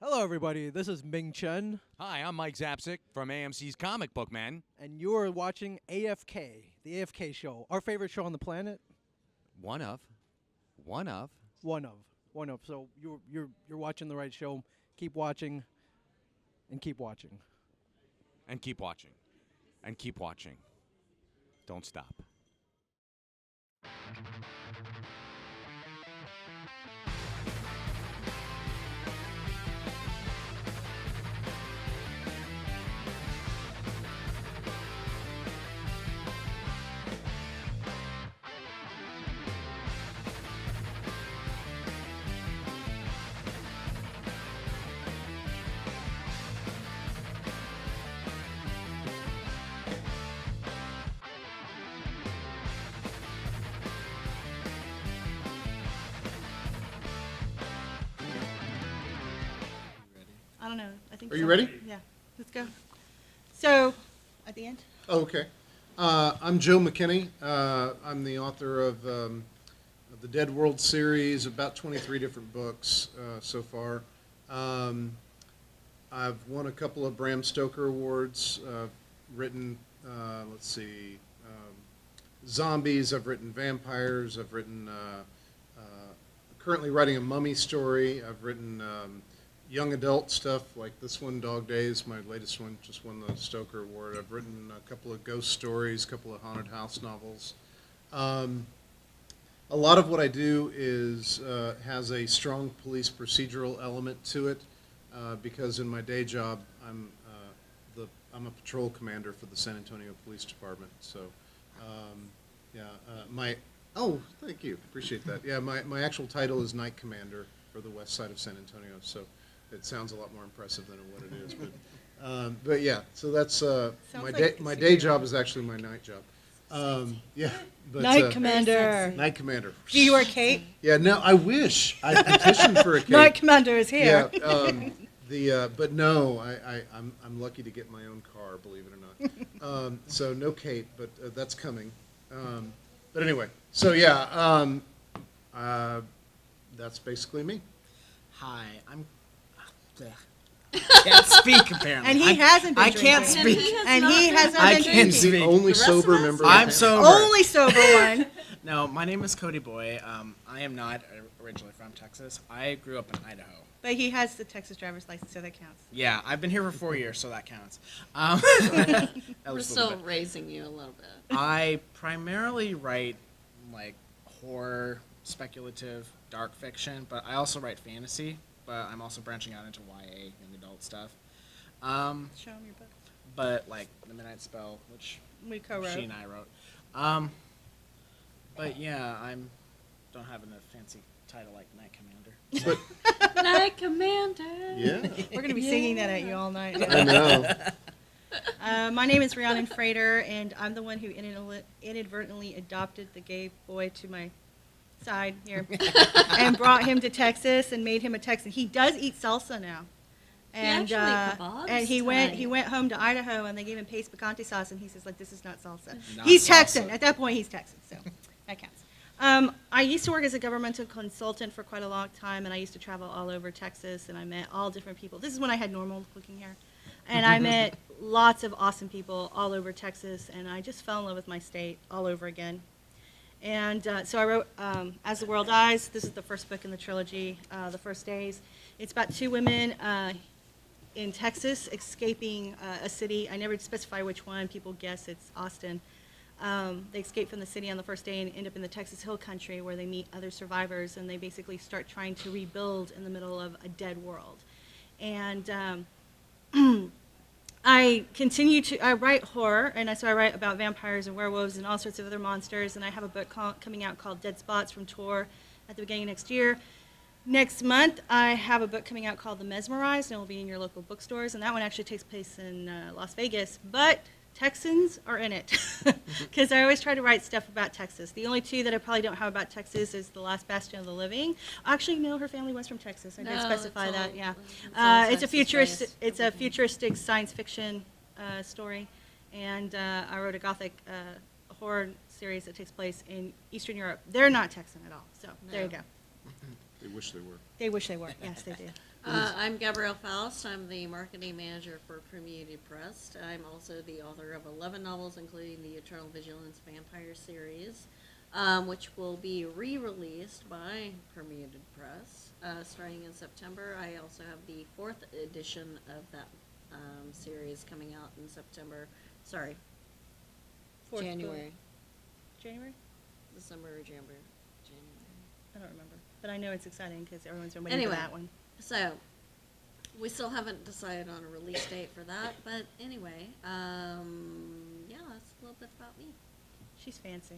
Hello, everybody. This is Ming Chen, Hi, I'm Mike Zapsik from AMC's Comic Book Man. and you are watching AFK, the AFK show, our favorite show on the planet. One of. One of. So you're watching the right show. Keep watching, and keep watching. And keep watching. And keep watching. Don't stop. I don't know. I think. Are you ready? Yeah. Let's go. So, at the end. Oh, okay. I'm Joe McKinney. I'm the author of the Dead World series, about 23 different books so far. I've won a couple of Bram Stoker Awards, written, zombies, I've written vampires, I've written, currently writing a mummy story, I've written young adult stuff like this one, Dog Days, my latest one, just won the Stoker Award. I've written a couple of ghost stories, a couple of haunted house novels. A lot of what I do is has a strong police procedural element to it because in my day job I'm a patrol commander for the San Antonio Police Department. So thank you, appreciate that. Yeah, my actual title is Night Commander for the west side of San Antonio. So it sounds a lot more impressive than what it is, but yeah. So that's my day job is actually my night job. Yeah, but Night Commander. Night Commander. Do you wear a cape? Yeah, no, I wish I petitioned for a cape. Night Commander is here. Yeah, but no, I'm lucky to get my own car, believe it or not. So no cape, but that's coming. But anyway, so yeah, that's basically me. Hi, I'm. Can't speak apparently. And he hasn't been I can't drinking. speak. And he has not I been can't drinking. speak. The only rest sober of us? member. of the I'm panel. sober. Only sober one. No, my name is Kody Boye. I am not originally from Texas. I grew up in Idaho. But he has the Texas driver's license, so that counts. Yeah, I've been here for 4 years, so that counts. At We're least a little still bit. raising you a little bit. I primarily write like horror, speculative, dark fiction, but I also write fantasy. But I'm also branching out into YA, young adult stuff. Show him your book. But like The Midnight Spell, which We co-wrote. she and I wrote. But yeah, don't have a fancy title like Night Commander. But Night Commander. yeah, We're going to be singing that at you all night. I know. My name is Rhiannon Frater, and I'm the one who inadvertently adopted the gay boy to my side here and brought him to Texas and made him a Texan. He does eat salsa now. And actually kebabs and he tonight. went home to Idaho and they gave him paste picante sauce and he says like this is not salsa. Not He's salsa. Texan. At that point he's Texan, so that counts. I used to work as a governmental consultant for quite a long time and I used to travel all over Texas and I met all different people. This is when I had normal looking hair. And I met lots of awesome people all over Texas and I just fell in love with my state all over again. And so I wrote As the World Dies. This is the first book in the trilogy, The First Days. It's about two women in Texas escaping a city. I never specify which one. People guess it's Austin. They escape from the city on the first day and end up in the Texas Hill Country where they meet other survivors and they basically start trying to rebuild in the middle of a dead world. And I write horror, and so I write about vampires and werewolves and all sorts of other monsters, and I have a book coming out called Dead Spots from Tor at the beginning of next year. Next month, I have a book coming out called The Mesmerized, and it will be in your local bookstores, and that one actually takes place in Las Vegas, but Texans are in it, because I always try to write stuff about Texas. The only two that I probably don't have about Texas is The Last Bastion of the Living. Actually, no, her family was from Texas. I did specify that. Yeah, it's a futuristic science fiction story, and I wrote a gothic horror series that takes place in Eastern Europe. They're not Texan at all, so there you go. They wish they were. They wish they were. Yes, they do. I'm Gabrielle Faust. I'm the marketing manager for Community Press. I'm also the author of 11 novels, including the Eternal Vigilance Vampire series, which will be re-released by Community Press starting in September. I also have the 4th edition of that series coming out in September. Sorry, Fourth book. January. January? December or January. I don't remember. But I know it's exciting because everyone's been waiting Anyway. for that one. So, we still haven't decided on a release date for that, but anyway, yeah, that's a little bit about me. She's fancy.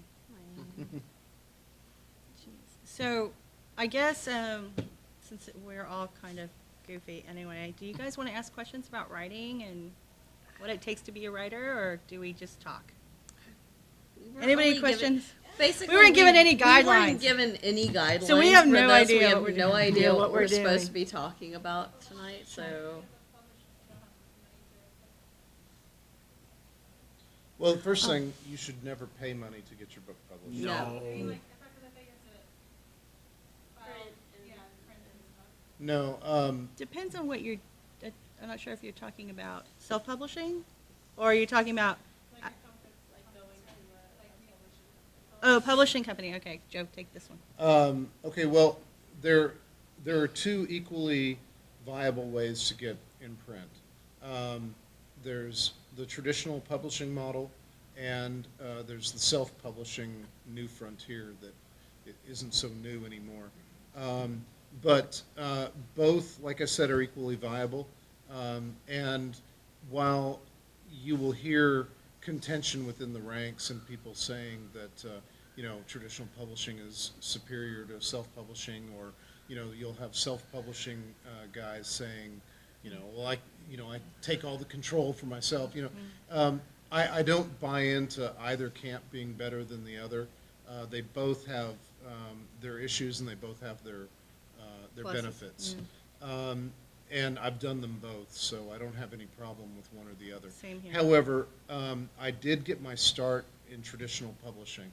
Jeez. So, I guess since we're all kind of goofy anyway, do you guys want to ask questions about writing and what it takes to be a writer, or do we just talk? We were Anybody only given- questions? Basically, We weren't given any We weren't guidelines. given any guidelines. So we have for no this. idea We have what we're no doing. idea Yeah, what we're doing. supposed to be talking about tonight. So, Well, the first thing, you should never pay money to get your book published. no. No, Depends on what you're, I'm not sure if you're talking about self-publishing, or are you talking about? Oh, publishing company, okay, Joe, take this one. okay, well, there are two equally viable ways to get in print. There's the traditional publishing model, and there's the self-publishing new frontier that it isn't so new anymore. But both, like I said, are equally viable. And while you will hear contention within the ranks and people saying that traditional publishing is superior to self-publishing, or you'll have self-publishing guys saying, well, I take all the control for myself. I don't buy into either camp being better than the other. They both have their issues, and they both have their Pluses. benefits. And I've done them both, so I don't have any problem with one or the other. Same here. However, I did get my start in traditional publishing.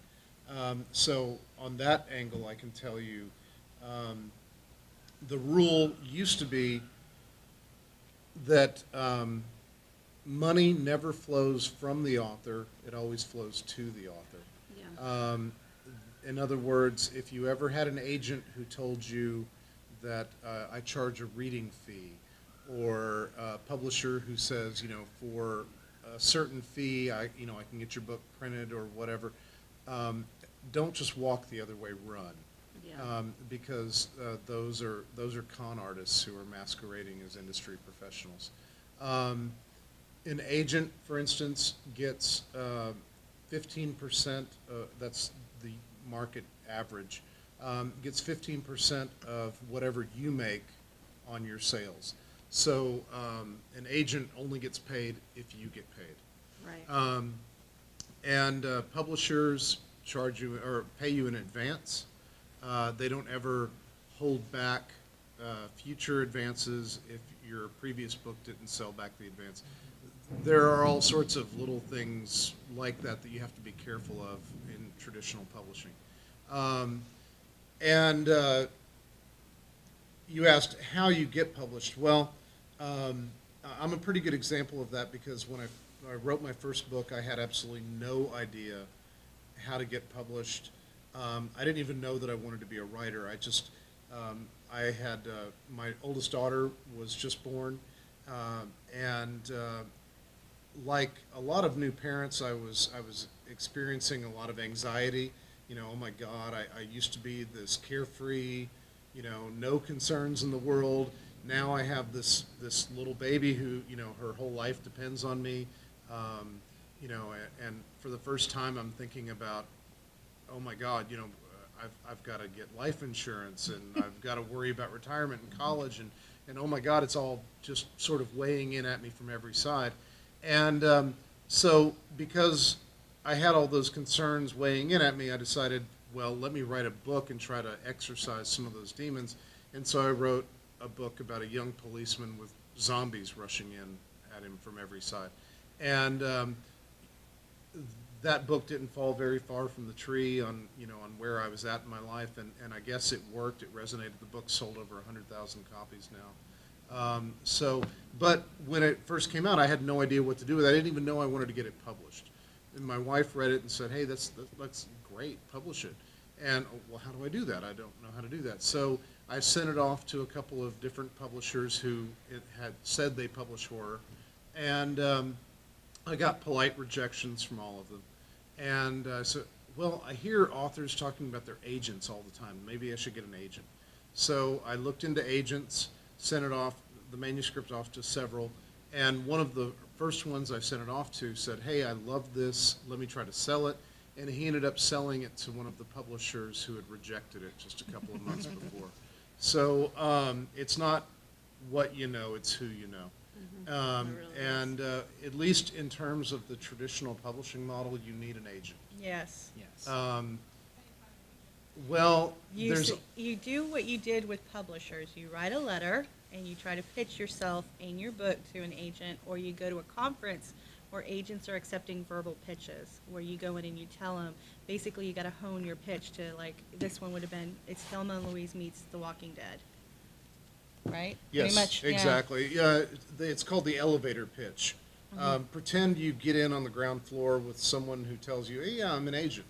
So on that angle, I can tell you, the rule used to be that money never flows from the author, it always flows to the author. Yeah. In other words, if you ever had an agent who told you that I charge a reading fee, or a publisher who says, for a certain fee, I can get your book printed or whatever, don't just walk the other way, run. Yeah. Because those are con artists who are masquerading as industry professionals. An agent, for instance, gets 15%, that's the market average, gets 15% of whatever you make on your sales. So an agent only gets paid if you get paid. Right. And publishers charge you or pay you in advance. They don't ever hold back future advances if your previous book didn't sell back the advance. There are all sorts of little things like that that you have to be careful of in traditional publishing. And you asked how you get published. Well, I'm a pretty good example of that, because when I wrote my first book, I had absolutely no idea how to get published. I didn't even know that I wanted to be a writer. I had my oldest daughter was just born, and like a lot of new parents, I was experiencing a lot of anxiety. Oh my God, I used to be this carefree, no concerns in the world. Now I have this little baby who, her whole life depends on me. And for the first time, I'm thinking about, oh my God, I've got to get life insurance, and I've got to worry about retirement and college, and oh my God, it's all just sort of weighing in at me from every side. And so because I had all those concerns weighing in at me, I decided, well, let me write a book and try to exorcise some of those demons. And so I wrote a book about a young policeman with zombies rushing in at him from every side. And that book didn't fall very far from the tree on where I was at in my life, and I guess it worked. It resonated. The book sold over 100,000 copies now. But when it first came out, I had no idea what to do with it. I didn't even know I wanted to get it published. And my wife read it and said, hey, that's great, publish it. And, well, how do I do that? I don't know how to do that. So I sent it off to a couple of different publishers who had said they publish horror. And I got polite rejections from all of them. And so, well, I hear authors talking about their agents all the time. Maybe I should get an agent. So I looked into agents, sent it off, the manuscript off to several, and one of the first ones I sent it off to said, hey, I love this, let me try to sell it. And he ended up selling it to one of the publishers who had rejected it just a couple of months before. So it's not what you know, it's who you know. And at least in terms of the traditional publishing model, you need an agent. Yes. Yes. Well, You, there's, you do what you did with publishers. You write a letter and you try to pitch yourself and your book to an agent, or you go to a conference where agents are accepting verbal pitches, where you go in and you tell them, basically you got to hone your pitch to, like, this one would have been, it's Thelma and Louise meets The Walking Dead. Right? yes, Pretty much, yeah. exactly. Yeah, it's called the elevator pitch. Pretend you get in on the ground floor with someone who tells you, hey, yeah, I'm an agent.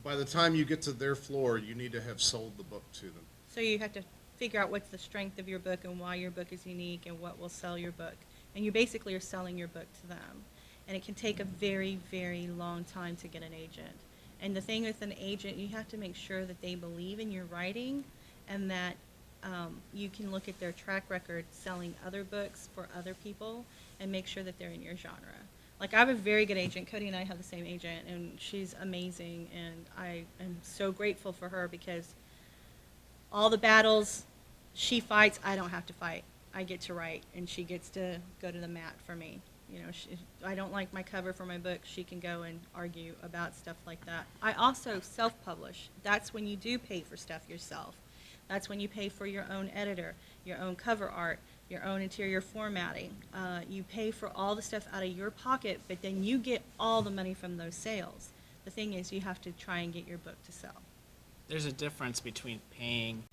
By the time you get to their floor, you need to have sold the book to them. So you have to figure out what's the strength of your book and why your book is unique and what will sell your book. And you basically are selling your book to them. And it can take a very, very long time to get an agent. And the thing with an agent, you have to make sure that they believe in your writing and that you can look at their track record selling other books for other people and make sure that they're in your genre. Like, I have a very good agent. Kody and I have the same agent, and she's amazing, and I am so grateful for her because all the battles she fights, I don't have to fight. I get to write, and she gets to go to the mat for me. You know, I don't like my cover for my book. She can go and argue about stuff like that. I also self-publish. That's when you do pay for stuff yourself. That's when you pay for your own editor, your own cover art, your own interior formatting. You pay for all the stuff out of your pocket, but then you get all the money from those sales. The thing is, you have to try and get your book to sell. There's a difference between paying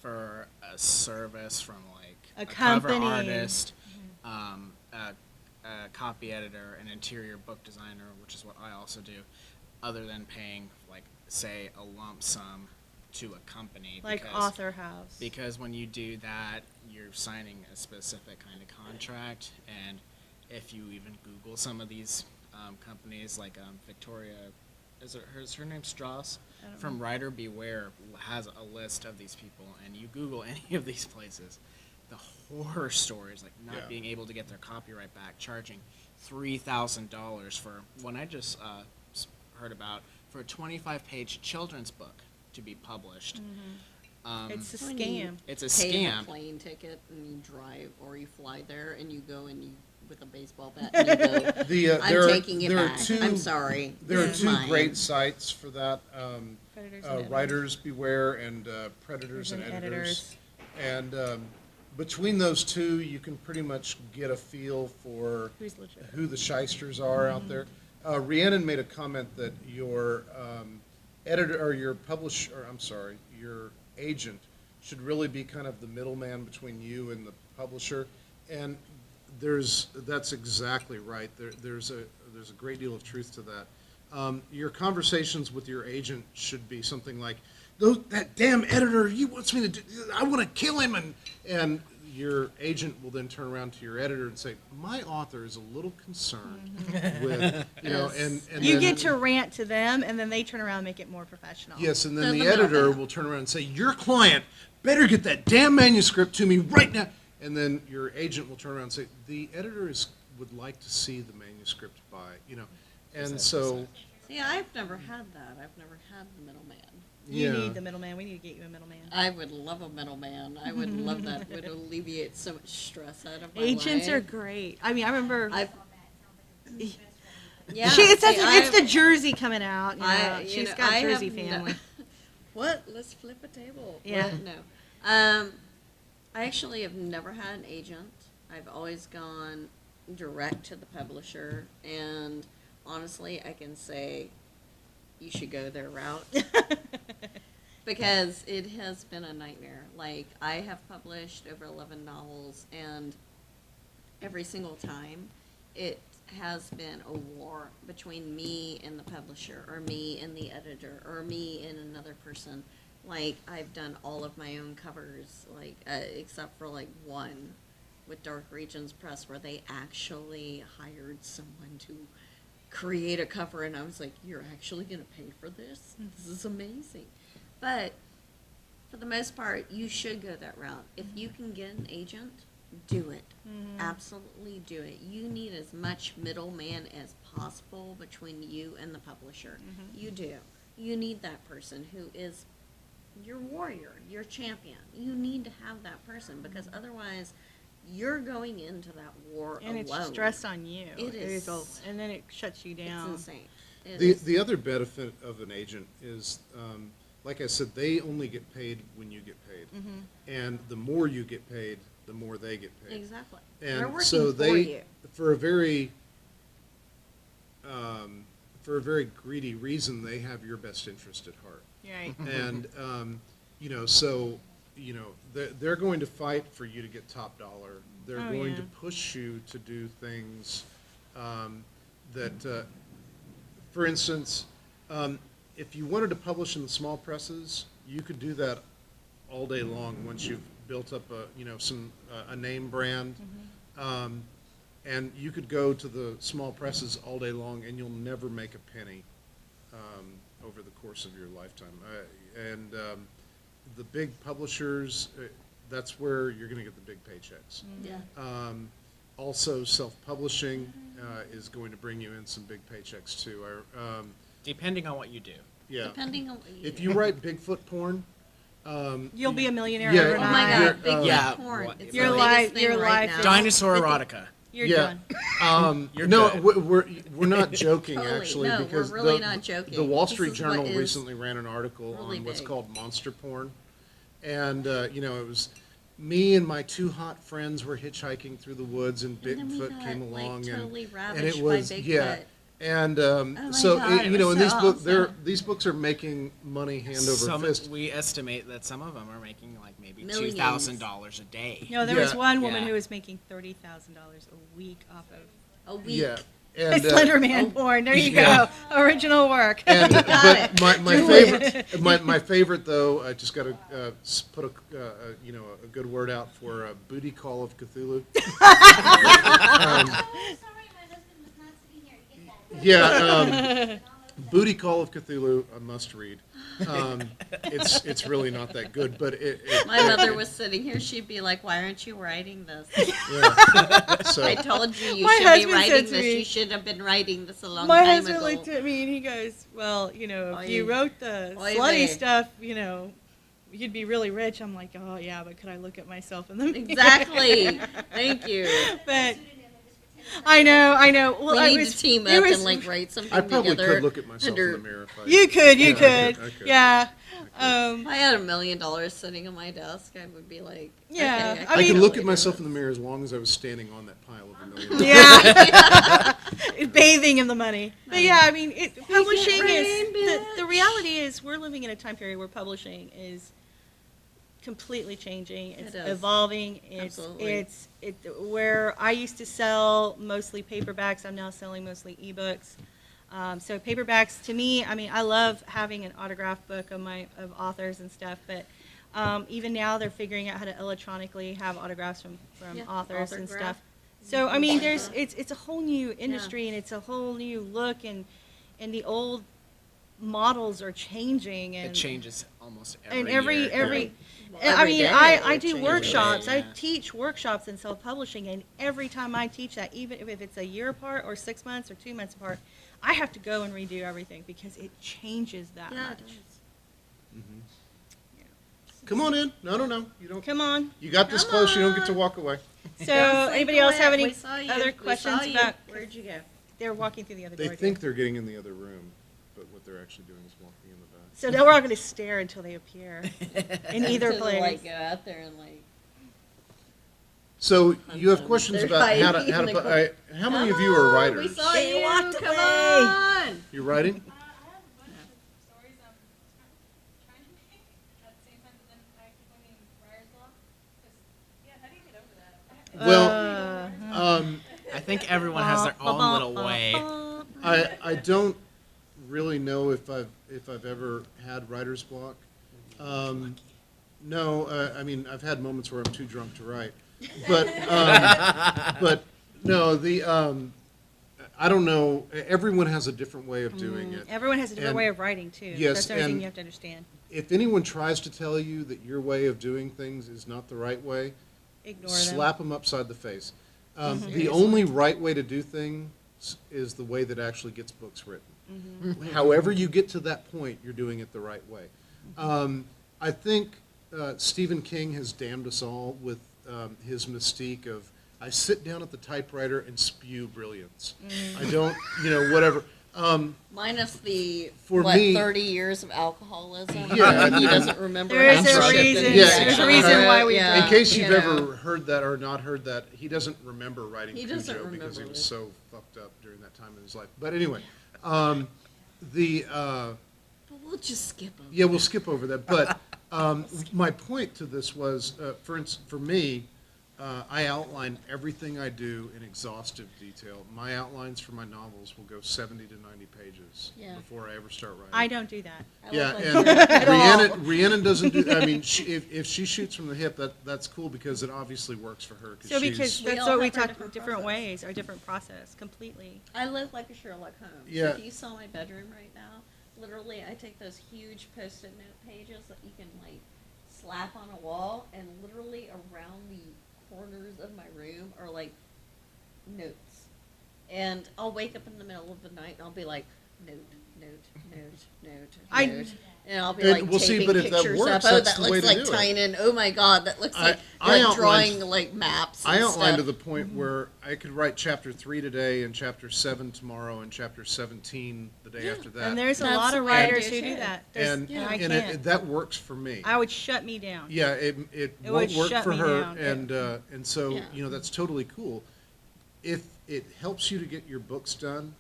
for a service from like A cover company. artist, a copy editor, an interior book designer, which is what I also do, other than paying, like, say, a lump sum to a company. Like because, Author House. Because when you do that, you're signing a specific kind of contract, and if you even Google some of these companies, like Victoria, is her name Strauss? I don't From know. Writer Beware has a list of these people, and you Google any of these places, the horror stories, like not Yeah. being able to get their copyright back, charging $3,000 for one I just heard about, for a 25-page children's book to be published. It's a When you scam. It's a pay scam. a plane ticket and you drive or you fly there and you go and you with a baseball bat and you go, I'm taking it back. I'm sorry. There are This is two mine." great sites for that, Predators and Editors. Writers Beware and Predators and Editors. And between those two, you can pretty much get a feel for Who's legit. who the shysters are out there. Rhiannon made a comment that your editor or your publisher, I'm sorry, your agent should really be kind of the middleman between you and the publisher, and that's exactly right. There's a great deal of truth to that. Your conversations with your agent should be something like, that damn editor, he wants me to do, I want to kill him, and your agent will then turn around to your editor and say, my author is a little concerned with, you know, and You then, get to rant to them, and then they turn around and make it more professional. yes, and then So the the editor middleman. will turn around and say, your client better get that damn manuscript to me right now. And then your agent will turn around and say, the editor would like to see the manuscript by, you know. And so, See, I've never had that. I've never had the middleman. You yeah. need the middleman. We need to get you a middleman. I would love a middleman. I would love that. It would alleviate so much stress out of my Agents are life. great. I mean, I remember. I've, yeah, It's the I've- Jersey coming out. You know, you she's know, got I Jersey have no- family. What? Let's flip a table. Yeah. What? No. I actually have never had an agent. I've always gone direct to the publisher, and honestly, I can say you should go their route. because it has been a nightmare. Like, I have published over 11 novels, and every single time it has been a war between me and the publisher, or me and the editor, or me and another person. Like, I've done all of my own covers, like, except for like one with Dark Regions Press, where they actually hired someone to create a cover, and I was like, you're actually going to pay for this? This is amazing. But for the most part, you should go that route. If you can get an agent, do it. Absolutely do it. You need as much middleman as possible between you and the publisher. You do. You need that person who is your warrior, your champion. You need to have that person, because otherwise you're going into that war And alone. it's stress on you. It is. And then it shuts you down. It's insane. It is. The other benefit of an agent is, like I said, they only get paid when you get paid. And the more you get paid, the more they get paid. Exactly. They're And working so for they, you. for a very greedy reason, they have your best interest at heart. Right. And, so, they're going to fight for you to get top dollar. They're Oh, going yeah. to push you to do things that, for instance, if you wanted to publish in the small presses, you could do that all day long once you've built up a name brand. And you could go to the small presses all day long, and you'll never make a penny over the course of your lifetime. The big publishers, that's where you're going to get the big paychecks. Yeah. Also, self-publishing is going to bring you in some big paychecks too. Depending on what you do. Yeah. Depending on what you If do. you write Bigfoot porn, You'll be a millionaire Yeah, Oh overnight. my You're, God, big yeah, porn. what- It's Your the life- biggest thing your right life now. is- Dinosaur erotica. You're yeah. done. You're no, good. we're not joking Totally. actually, No, we're because really the, not joking. the Wall This Street is what Journal is recently ran an article really on what's big. called monster porn, and it was me and my two hot friends were hitchhiking through the woods, and And then we Bigfoot got, came along, totally and ravaged it was by Bigfoot. yeah. And my so God, it and was these so books awesome. these books are making money hand over fist. We estimate that some of them are making like maybe Millions. $2,000 a day. No, there was Yeah. one woman Yeah. who was making $30,000 a week off of A week. Yeah, and Slenderman porn. There you yeah. go. Original work. And, Got but my Do favorite my favorite though, I just got to put a good word out for Booty Call of Cthulhu. Sorry, my husband was not sitting here to get that. Yeah, Booty Call of Cthulhu, a must read. It's really not that good, but My mother was sitting here. She'd be like, "Why aren't you writing this? yeah. So I told you you My should be husband writing said to this. me- You should have been writing this a long My time husband ago." looked at me and he goes, "Well, if you Oy. wrote the Oy slutty vey. stuff, you'd be really rich." I'm like, "Oh yeah, but could I look at myself in the mirror?" Exactly. Thank you. But I know. Well, We I need was, to team there up was- and write something I probably together. could look at myself under- in the mirror. If I, You could, Yeah, I could. yeah. If I had $1 million sitting on my desk, I would be like, Yeah, okay, I I mean- could look at totally myself do in the mirror as long as I was standing on that pile of $1 million. Yeah. Bathing in the money. But yeah, I mean, publishing rain, is, the bitch. reality is we're living in a time period where publishing is completely changing. It's It is. evolving. Absolutely. Where I used to sell mostly paperbacks, I'm now selling mostly ebooks. So paperbacks, to me, I mean, I love having an autographed book of authors and stuff, but even now they're figuring out how to electronically have autographs from Yeah, authors and autograph. stuff. So I mean, it's a whole new industry and it's a whole new look, and the old models are changing, and It changes almost every and year. every Well, I every mean, day I it do changes. workshops. I Yeah. teach workshops in self-publishing, and every time I teach that, even if it's a year apart or 6 months or 2 months apart, I have to go and redo everything because it changes that Yeah, much. it does. Come on in. No. You don't. Come on. You got this Come close. You don't get to on. walk away. So, Don't sleep anybody else away. have any We saw you. other We questions saw you. about? Where'd you go? They're walking through the other They door. think they're getting in the other room, but what they're actually doing is walking in the back. So now we're all going to stare until they appear in either To, place. like, go out there and like. So you have They're questions about how to hiding in the put. corner. How many of Come you are on, writers? We saw They you. walked Come away. on. You're writing? Well, I think everyone has their own little way. I don't really know if I've ever had writer's block. No, I mean I've had moments where I'm too drunk to write, but no, I don't know. Everyone has a different way of doing it. Everyone has a different And- way of writing too. yes, That's the only thing and- you have to understand. If anyone tries to tell you that your way of doing things is not the right way, Ignore them. slap them upside the face. The only right way to do things is the way that actually gets books written. However you get to that point, you're doing it the right way. I think Stephen King has damned us all with his mystique of, I sit down at the typewriter and spew brilliance. I don't, whatever. Minus the, For me- 30 years of alcoholism. Yeah, he doesn't remember. There is how a drunk it reason. is. Yeah, There's a reason why we Yeah. In case you've you ever know. heard that or not heard that, he doesn't remember writing He Cujo doesn't because he remember was it. so fucked up during that time in his life. But anyway, the But we'll just skip them. yeah, we'll skip over that. But my point to this was, for me, I outline everything I do in exhaustive detail. My outlines for my novels will go 70 to 90 pages Yeah. before I ever start writing. I don't do that. I Yeah, look like and you're- Rhiannon doesn't do. I mean, if she shoots from the hip, that's cool because it obviously works for her. So because she's, We that's all what we have our talk different different process. ways, our different process, completely. I live like a Sherlock Holmes. Yeah. If you saw my bedroom right now, literally I take those huge post-it note pages that you can like slap on a wall, and literally around the corners of my room are like notes. And I'll wake up in the middle of the night and I'll be like, note, I- note. And I'll be And like we'll see, taping but if that pictures works, up. Oh, that's that the way looks to like do it. Tynan. Oh my god, that looks like I you're like outlined- drawing like maps. I and outlined to stuff. the point where I could write chapter 3 today and chapter 7 tomorrow and chapter 17 the day after that. And there's a That's lot the of way I writers do who do too. that. and, I and can't. that works for me. I would shut me down. Yeah, it It won't would work shut for me her, down. and so Yeah. that's totally cool. If it helps you to get your books done,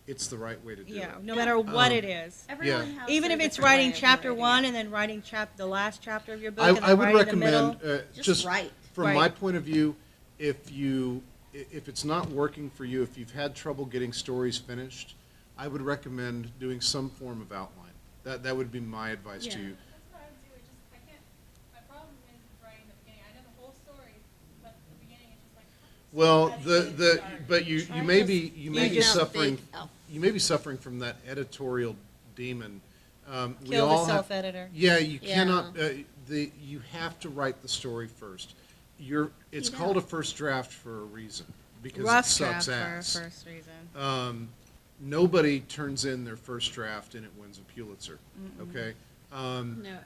it's the right way to do Yeah, it. no matter what Um, it is. Everyone Yeah. has Even their if it's different way writing of chapter writing one it. and then writing the last chapter of your book I, and then I would writing the middle. recommend Just write. from Right. my point of view, if it's not working for you, if you've had trouble getting stories finished, I would recommend doing some form of outline. That would be my advice Yeah. to you. That's what I would do. It just, I can't, my problem is writing the beginning. I know the whole story, but the beginning is just like. Well, how do you get started? but you Try may just be picking out suffering. big out- You may be suffering from that editorial demon. We Kill all the have- self-editor. Yeah, you Yeah. cannot. You have to write the story first. It's You called a don't. first draft for a reason because Rough it sucks draft ass. for a first reason. Nobody turns in their first draft and it wins a Pulitzer. Okay. No,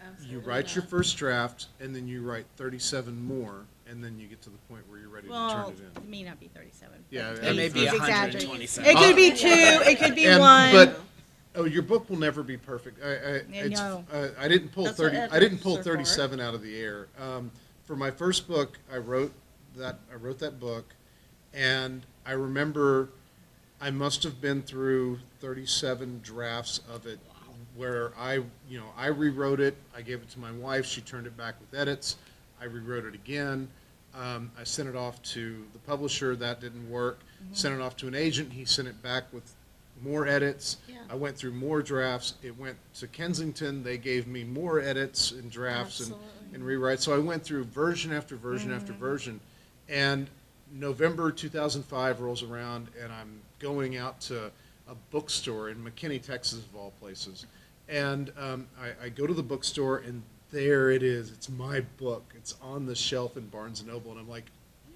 absolutely. You write your not. first draft and then you write 37 more, and then you get to the point where you're ready to Well, turn it it in. may not be 37. Yeah, but I It may mean, be he's exaggerating. 127. It could be two. It could be And- one. But your book will never be perfect. No. I didn't pull That's what 30. I editors didn't pull are for. 37 out of the air. For my first book, I wrote that book, and I remember I must have been through 37 drafts of it, where I rewrote it. I gave it to my wife. She turned it back with edits. I rewrote it again. I sent it off to the publisher. That didn't work. Sent it off to an agent. He sent it back with more edits. Yeah. I went through more drafts. It went to Kensington. They gave me more edits and drafts and rewrites. So I went through version after version after version. And November 2005 rolls around, and I'm going out to a bookstore in McKinney, Texas, of all places. And I go to the bookstore, and there it is. It's my book. It's on the shelf in Barnes & Noble, and I'm like,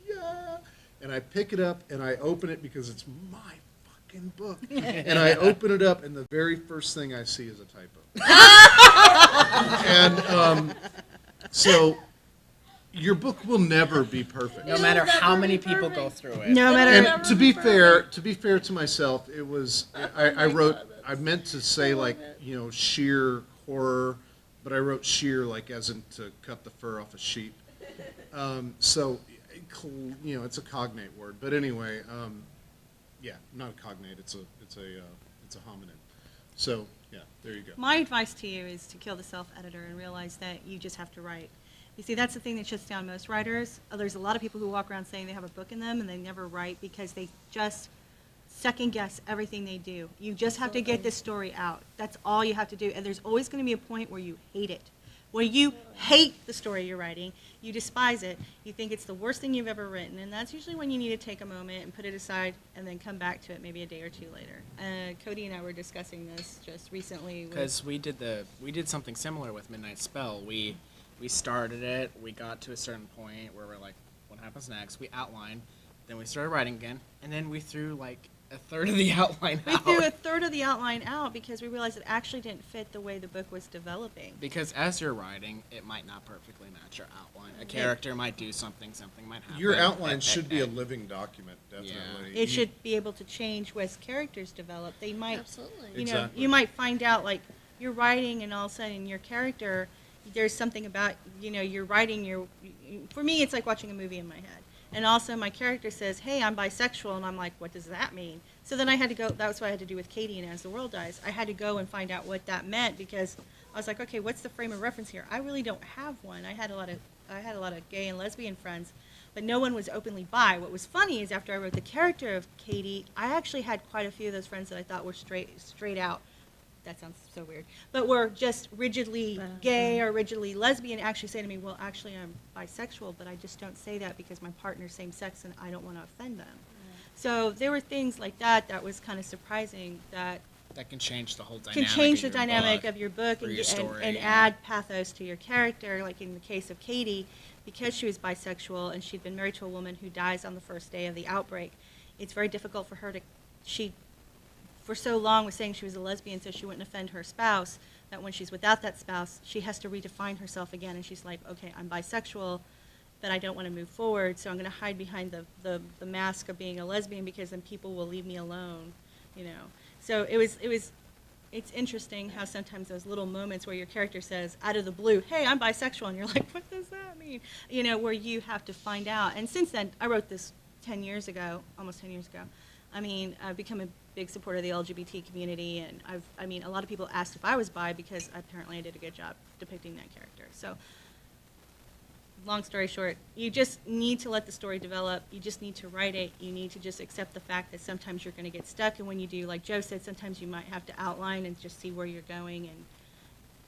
yeah. And I pick it up, and I open it because it's my fucking book. And I open it up, and the very first thing I see is a typo. And so your book will never be perfect. No matter It'll how never many be people perfect. go through it. no matter. And to be fair to myself, it was I wrote I meant to say like sheer horror, but I wrote sheer like as in to cut the fur off a sheep. So it's a cognate word, but anyway, yeah, not a cognate. It's a homonym. So yeah, there you go. My advice to you is to kill the self-editor and realize that you just have to write. You see, that's the thing that shuts down most writers. There's a lot of people who walk around saying they have a book in them and they never write because they just second guess everything they do. You just have to get this story out. That's all you have to do. And there's always going to be a point where you hate it, where you hate the story you're writing, you despise it, you think it's the worst thing you've ever written, and that's usually when you need to take a moment and put it aside and then come back to it maybe a day or two later. Kody and I were discussing this just recently. Because we did something similar with Midnight Spell. We started it, we got to a certain point where we're like, what happens next? We outlined, then we started writing again, and then we threw like a third of the outline We out. threw a third of the outline out because we realized it actually didn't fit the way the book was developing. Because as you're writing, it might not perfectly match your outline. A character might do something, something might happen. Your outline should be a living document, definitely. It should be able to change as characters develop. They might, Absolutely. you know, Exactly. you might find out like you're writing and all of a sudden your character, there's something about, you know, you're writing for me it's like watching a movie in my head. And also my character says, hey, I'm bisexual, and I'm like, what does that mean? So then I had to go, that's what I had to do with Kody and As the World Dies. I had to go and find out what that meant because I was like, okay, what's the frame of reference here? I really don't have one. I had a lot of gay and lesbian friends, but no one was openly bi. What was funny is after I wrote the character of Kody, I actually had quite a few of those friends that I thought were straight out. That sounds so weird, but were just rigidly gay or rigidly lesbian actually say to me, well, actually I'm bisexual, but I just don't say that because my partner's same sex and I don't want to offend them. So there were things like that that was kind of surprising that can change the whole dynamic. can change the of your dynamic book of your book or your story, and add pathos to your character. Like in the case of Kody, because she was bisexual and she'd been married to a woman who dies on the first day of the outbreak, it's very difficult for her to, she for so long was saying she was a lesbian so she wouldn't offend her spouse, that when she's without that spouse, she has to redefine herself again, and she's like, okay, I'm bisexual, but I don't want to move forward, so I'm going to hide behind the mask of being a lesbian because then people will leave me alone, you know. So it's interesting how sometimes those little moments where your character says out of the blue, hey, I'm bisexual, and you're like, what does that mean? You know, where you have to find out. And since then, I wrote this 10 years ago, almost 10 years ago. I mean, I've become a big supporter of the LGBT community, and a lot of people asked if I was bi because apparently I did a good job depicting that character. So, long story short, you just need to let the story develop. You just need to write it. You need to just accept the fact that sometimes you're going to get stuck, and when you do, like Joe said, sometimes you might have to outline and just see where you're going, and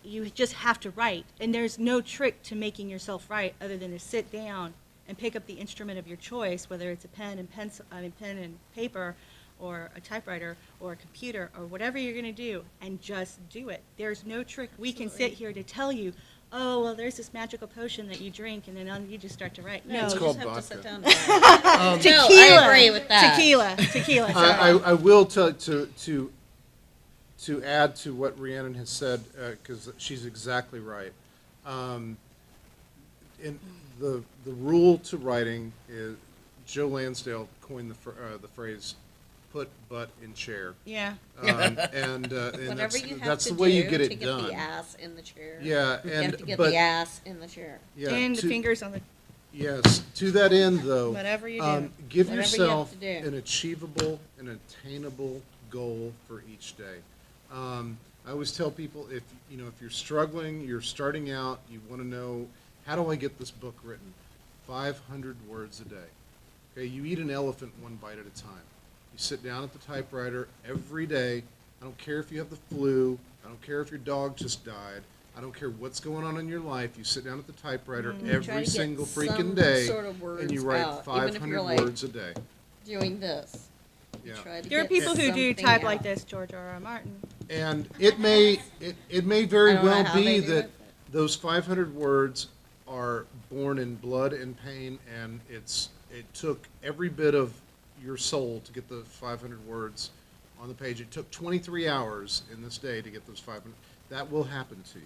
you just have to write. And there's no trick to making yourself write other than to sit down and pick up the instrument of your choice, whether it's a pen and paper, or a typewriter, or a computer, or whatever you're going to do, and just do it. There's no trick. We can sit here to tell you, oh, well, there's this magical potion that you drink, and then you just start to write. No, It's you called Have to vodka. sit down and write. tequila. No, I agree with that. Tequila. Sorry. I will to add to what Rhiannon has said, because she's exactly right. In the rule to writing is, Joe Lansdale coined the phrase, put butt in chair. Yeah. And Whatever that's, you have that's to the way you do get to it get done. the ass in the chair. Yeah, You and have to get but the ass in the chair. yeah, and the to- fingers on the, Yes, to that end, though, whatever you do. give Whatever you have yourself to do. an achievable and attainable goal for each day. I always tell people, if you're struggling, you're starting out, you want to know, how do I get this book written? 500 words a day. Okay, you eat an elephant one bite at a time. You sit down at the typewriter every day. I don't care if you have the flu. I don't care if your dog just died. I don't care what's going on in your life. You sit down at the typewriter Try every to get single freaking some day, sort of and you words write out, even if 500 you're, like, words a day. Doing this. Yeah. Try to There are get people who do something type out. like this, George R. R. Martin. And it may very I don't know well how be they do that it, those 500 words are born in blood and pain, and it took every bit of your soul to get the 500 words on the page. It took 23 hours in this day to get those 500. That will happen to you.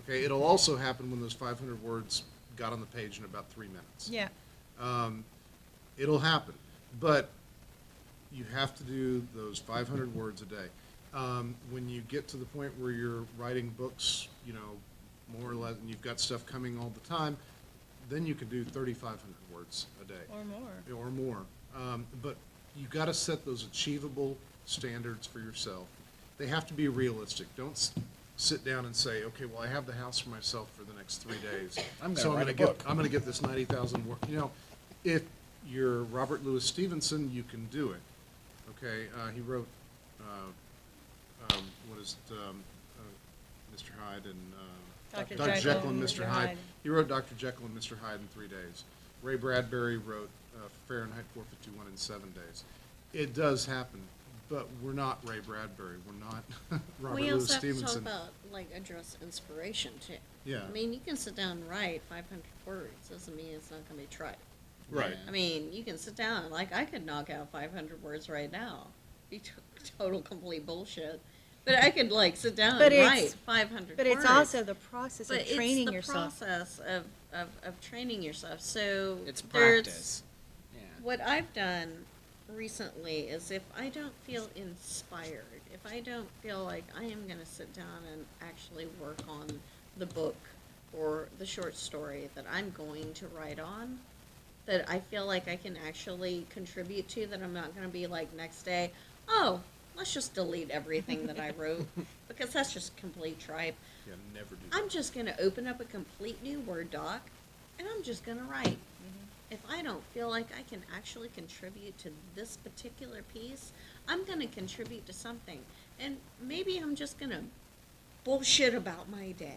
Okay, it'll also happen when those 500 words got on the page in about 3 minutes. Yeah. It'll happen, but you have to do those 500 words a day. When you get to the point where you're writing books, more or less, and you've got stuff coming all the time, then you can do 3,500 words a day. Or more. Or more. But you've got to set those achievable standards for yourself. They have to be realistic. sit down and say, okay, well, I have the house for myself for the next 3 days. I'm gonna So write a get, book. I'm gonna get this 90,000 word, if you're Robert Louis Stevenson, you can do it. Okay, he wrote, what is it, Mr. Hyde and, Dr. Jekyll and Mr. Hyde. He wrote Dr. Jekyll and Mr. Hyde in 3 days. Ray Bradbury wrote Fahrenheit 451 in 7 days. It does happen, but we're not Ray Bradbury. We're not Robert We Louis also have to talk Stevenson. about, like, address inspiration too. Yeah. I mean, you can sit down and write 500 words, doesn't mean it's not gonna be tried. Right. I mean, you can sit down, like, I could knock out 500 words right now. Be total complete bullshit. But I could, like, sit down But and it's- write 500 But words. it's also the process But of training it's the yourself. process of training yourself. So It's there's- practice. Yeah. What I've done recently is if I don't feel inspired, if I don't feel like I am going to sit down and actually work on the book or the short story that I'm going to write on, that I feel like I can actually contribute to, that I'm not going to be like next day, oh, let's just delete everything that I wrote, because that's just complete tripe. Yeah, never do that. I'm just going to open up a complete new Word doc, and I'm just going to write. If I don't feel like I can actually contribute to this particular piece, I'm going to contribute to something. And maybe I'm just going to bullshit about my day.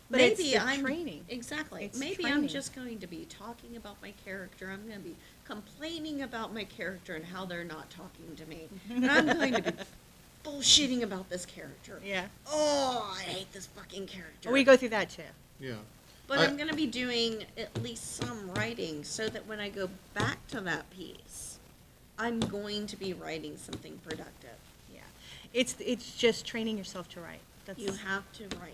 But it's maybe the I'm training. Exactly. It's Maybe I'm training. just going to be talking about my character. I'm going to be complaining about my character and how they're not talking to me. And I'm going to be bullshitting about this character. Yeah. Oh, I hate this fucking character. We go through that too. Yeah. But I- I'm going to be doing at least some writing so that when I go back to that piece, I'm going to be writing something productive. Yeah. It's just training yourself to write. That's You have to write.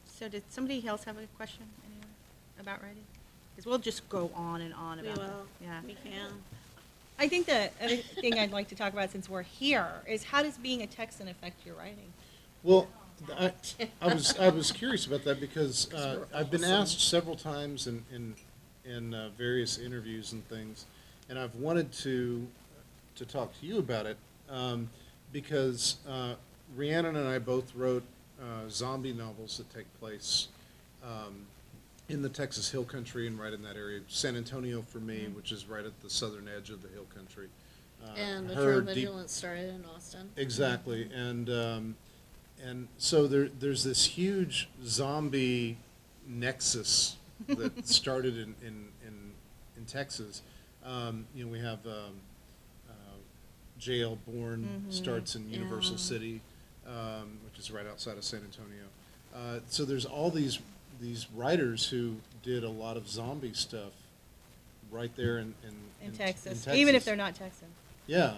So did somebody else have a question anyway about writing? Because we'll just go on and on We about will. that. Yeah. We can. I think the other thing I'd like to talk about since we're here is how does being a Texan affect your writing? Well, I was curious about that because we're I've been awesome. asked several times in various interviews and things, and I've wanted to talk to you about it because Rhiannon and I both wrote zombie novels that take place in the Texas Hill Country and right in that area. San Antonio for me, which is right at the southern edge of the Hill Country. And the her True deep- Vigilance started in Austin. Exactly, and so there's this huge zombie nexus that started in Texas. We have J.L. Bourne starts in Universal Yeah. City, which is right outside of San Antonio. So there's all these writers who did a lot of zombie stuff right there in Texas, even if they're not Texan. Yeah,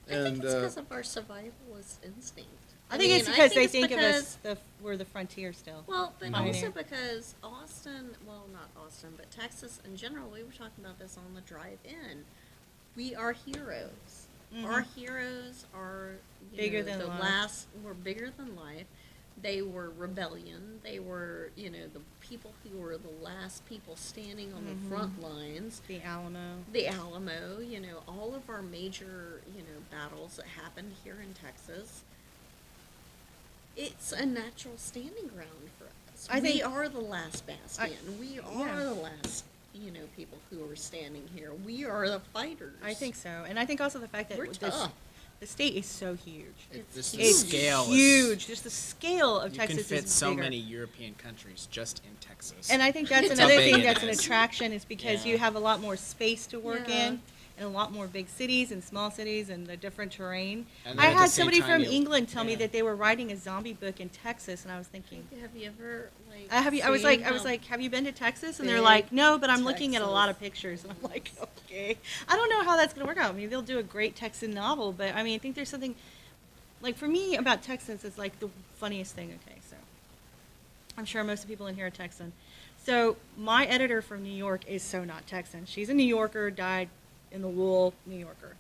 I think and it's because of our survivalist instinct. I think it's mean, because they it's think of because- us we're the frontier still. Well, but Pioneer. also because Austin, well, not Austin, but Texas in general, we were talking about this on the drive in. We are heroes. Our heroes are Bigger than the life. were bigger than life. They were rebellion. They were, the people who were the last people standing on the front lines. The Alamo. The Alamo, all of our major, battles that happened here in Texas. It's a natural standing ground for us. I We think- are the last bastion. We are yeah. the last, people who are standing here. We are the fighters. I think so, and I think also the fact that We're tough. the state is so huge. This It's scale is huge. Just the scale of You Texas can fit is so bigger. many European countries just in Texas. And I think that's That's how another big thing it that's an is. attraction is because Yeah. you have a lot more space to work Yeah. in and a lot more big cities and small cities and the different terrain. And I then at the had same somebody time from you- England tell me yeah. that they were writing a zombie book in Texas, and I was thinking, Have you ever I was like, have you been to Texas? And they're like, no, but I'm looking at a lot of pictures. And I'm like, okay. I don't know how that's going to work out. I mean, they'll do a great Texan novel, but I mean, I think there's something, like for me about Texans, it's like the funniest thing. Okay, so I'm sure most of the people in here are Texan. So my editor from New York is so not Texan. She's a New Yorker, dyed in the wool New Yorker.